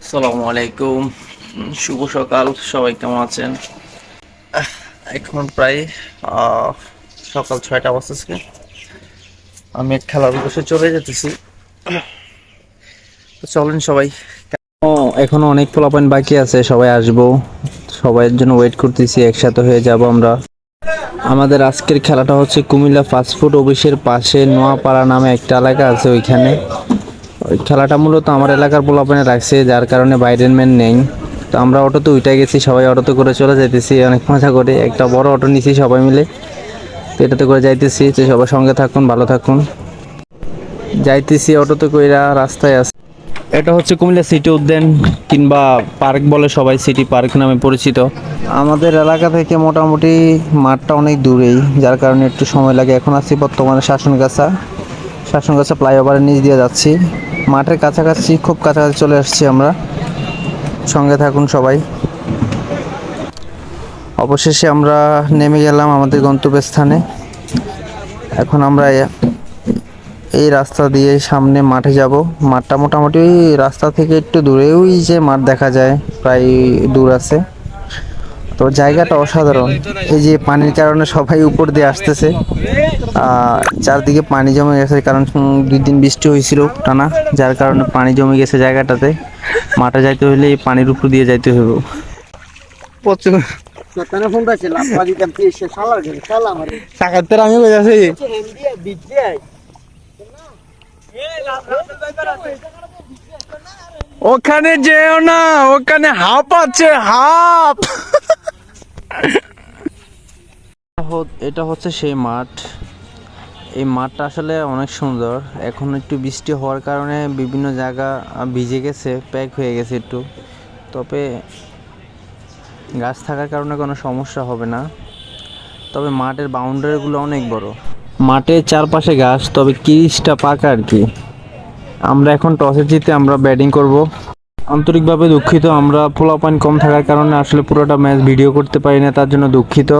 আসসালামু আলাইকুম, শুভ সকাল। সবাই কেমন আছেন? এখন প্রায় সকাল 6টা বাজতেছে। আমি খেলার উদ্দেশ্যে চলে যেতেছি, তো চলেন সবাই। এখনো অনেক পোলাপাইন বাকি আছে, সবাই আসবো, সবাইয়ের জন্য ওয়েট করতেছি, একসাথে হয়ে যাব আমরা। আমাদের আজকের খেলাটা হচ্ছে কুমিল্লা ফাস্টফুড অফিসের পাশে নোয়াপাড়া নামে একটা এলাকা আছে, ওইখানে। ওই খেলাটা মূলত আমার এলাকার পোলাপানে রাখছে, যার কারণে বাইরের ম্যান নেই। তো আমরা অটোতে উঠে গেছি, সবাই অটোতে করে চলে যাইতেছি, অনেক মজা করে একটা বড় অটো নিছি সবাই মিলে। তো এটাতে করে যাইতেছি, তো সবার সঙ্গে থাকুন, ভালো থাকুন। যাইতেছি অটোতে কইরা, রাস্তায় আছে। এটা হচ্ছে কুমিল্লা সিটি উদ্যান কিংবা পার্ক বলে সবাই, সিটি পার্ক নামে পরিচিত। আমাদের এলাকা থেকে মোটামুটি মাঠটা অনেক দূরেই, যার কারণে একটু সময় লাগে। এখন আছি বর্তমানে শাসনগাছা ফ্লাইওভারের নিচ দিয়ে যাচ্ছি। মাঠের কাছাকাছি, খুব কাছাকাছি চলে আসছি আমরা। সঙ্গে থাকুন সবাই। অবশেষে আমরা নেমে গেলাম আমাদের গন্তব্যস্থানে। এখন আমরা এই রাস্তা দিয়ে সামনে মাঠে যাব। মাঠটা মোটামুটি রাস্তা থেকে একটু দূরেও যে মাঠ দেখা যায়, প্রায় দূর আছে। তো জায়গাটা অসাধারণ। এই যে পানির কারণে সবাই উপর দিয়ে আসতেছে, চারদিকে পানি জমে গেছে, কারণ 2 দিন বৃষ্টি হয়েছিল টানা, যার কারণে পানি জমে গেছে জায়গাটাতে। মাঠে যাইতে হলে এই পানির উপর দিয়ে যাইতে হবে। প্রচুর আমি ওখানে যেও না, ওখানে হাফ আছে, হাফ। এটা হচ্ছে সেই মাঠ। এই মাঠটা আসলে অনেক সুন্দর। এখন একটু বৃষ্টি হওয়ার কারণে বিভিন্ন জায়গা ভিজে গেছে, প্যাক হয়ে গেছে একটু। তবে গাছ থাকার কারণে কোনো সমস্যা হবে না। তবে মাঠের বাউন্ডারিগুলো অনেক বড়। মাঠের চারপাশে গাছ, তবে 30টা পাকা আর কি। আমরা এখন টসে জিতে আমরা ব্যাটিং করব। আন্তরিকভাবে দুঃখিত, আমরা পোলাপাইন কম থাকার কারণে আসলে পুরোটা ম্যাচ ভিডিও করতে পারি না, তার জন্য দুঃখিত।